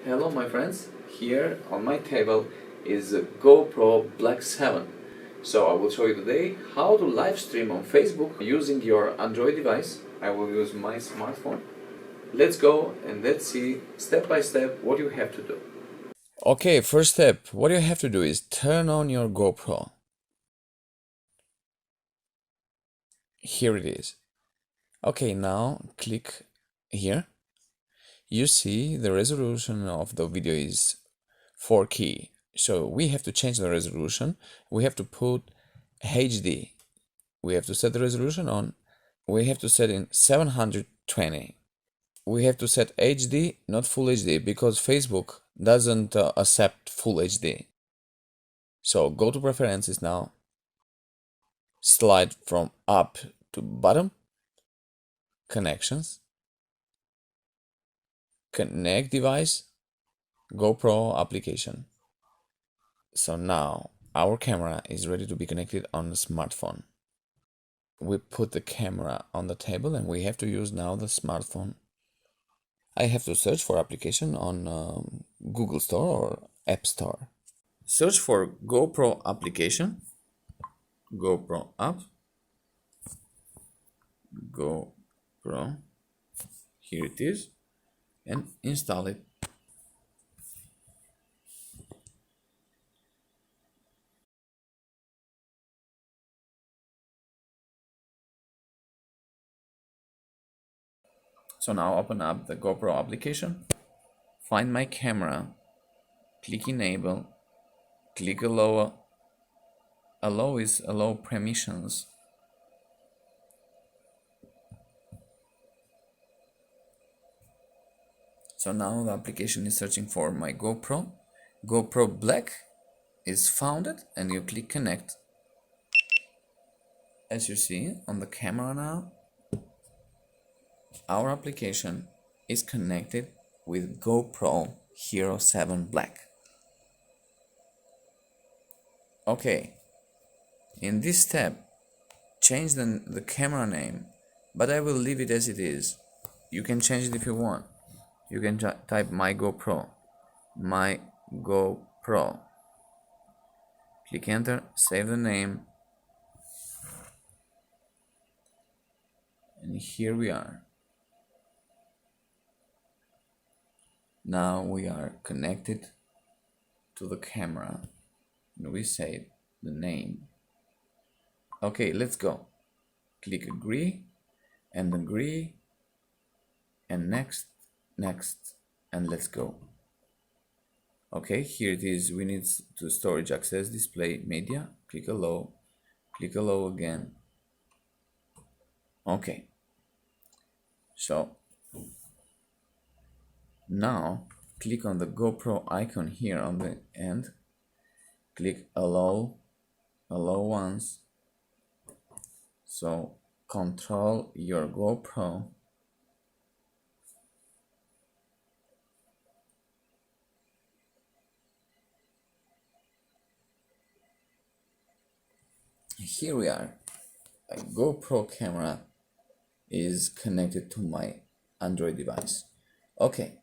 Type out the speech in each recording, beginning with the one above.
Hello my friends, here on my table is a GoPro Black 7. So I will show you today how to live stream on Facebook using your Android device. I will use my smartphone. Let's go and let's see step by step what you have to do. Okay, first step, what you have to do is turn on your GoPro. Here it is. Okay, now click here. You see the resolution of the video is 4K. So we have to change the resolution. We have to put HD. We have to set the resolution on. We have to set in 720. We have to set HD, not full HD, because Facebook doesn't accept full HD. So go to preferences now. Slide from up to bottom. Connections. Connect device. GoPro application. So now our camera is ready to be connected on the smartphone. We put the camera on the table and we have to use now the smartphone. I have to search for application on Google Store or App Store. Search for GoPro application. GoPro app. GoPro. Here it is. And install it. So now open up the GoPro application. Find my camera. Click enable. Click allow. Allow is allow permissions. So now the application is searching for my GoPro. GoPro Black is founded and you click connect. As you see on the camera now, our application is connected with GoPro Hero 7 Black. Okay, in this step, change the camera name, but I will leave it as it is. You can change it if you want. You can type my GoPro. Click enter, save the name, and here we are. Now we are connected to the camera and we save the name. Okay, let's go. Click agree and next, and let's go. Okay, here it is. We need to storage access display media. Click allow again. Okay, so now click on the GoPro icon here on the end. Click allow once. So control your GoPro. Here we are. A GoPro camera is connected to my Android device. Okay,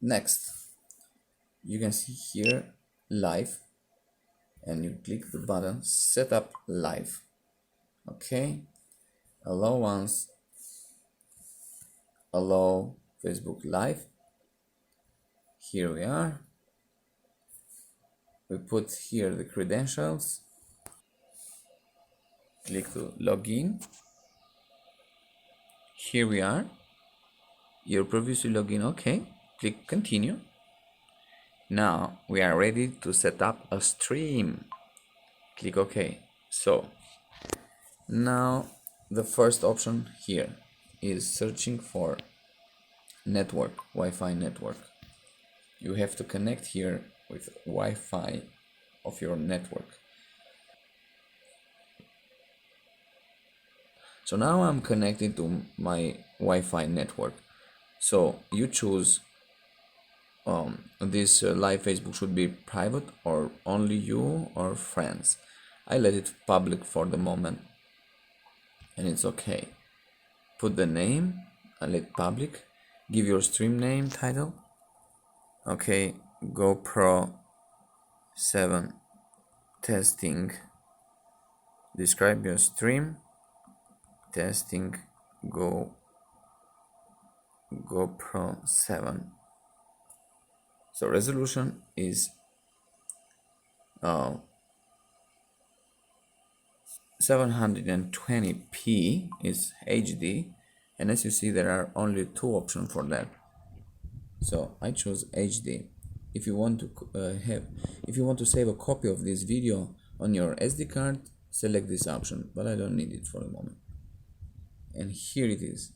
next you can see here live and you click the button set up live. Okay, allow once, allow Facebook live. Here we are. We put here the credentials. Click to login. Here we are. You're previously login. Okay, click continue. Now we are ready to set up a stream. Click OK. So now the first option here is searching for network, Wi-Fi network. You have to connect here with Wi-Fi of your network. So now I'm connected to my Wi-Fi network. So you choose this live Facebook should be private or only you or friends. I let it public for the moment and it's okay. Put the name, I let public, give your stream name, title, Okay, GoPro 7 testing. Describe your stream. Testing GoPro 7. So resolution is 720p is HD, and as you see there are only two options for that. So I chose HD. If you want to save a copy of this video on your SD card, select this option, but I don't need it for the moment. And here it is.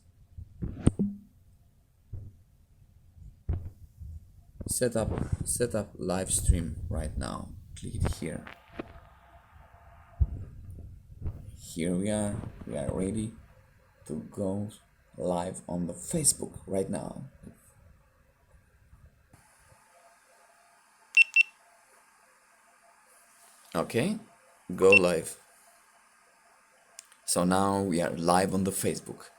Set up live stream right now. Click it here. Here we are ready to go live on the Facebook right now. Okay, go live. So now we are live on the Facebook.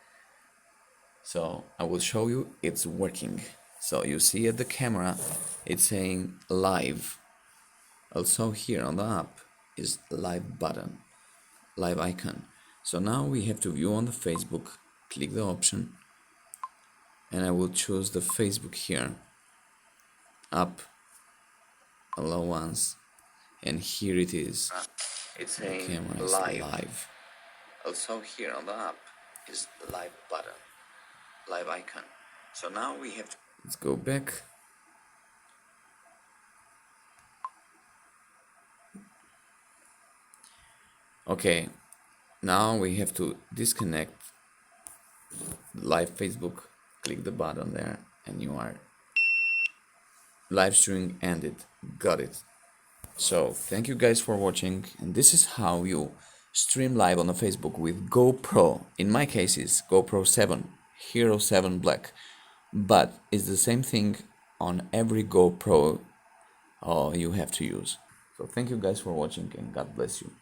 So I will show you it's working. So you see at the camera it's saying live. Also here on the app is live button, live icon. So now we have to view on the Facebook. Click the option and I will choose the Facebook here. Up, allow once, and here it is. It's saying camera is live. Also here on the app is live button, live icon. So now we have to, let's go back. Okay, now we have to disconnect live Facebook. Click the button there and you are live streaming ended. Got it. So thank you guys for watching, and this is how you stream live on the Facebook with GoPro. In my case it's GoPro 7 Hero 7 Black, but it's the same thing on every GoPro you have to use. So thank you guys for watching and God bless you.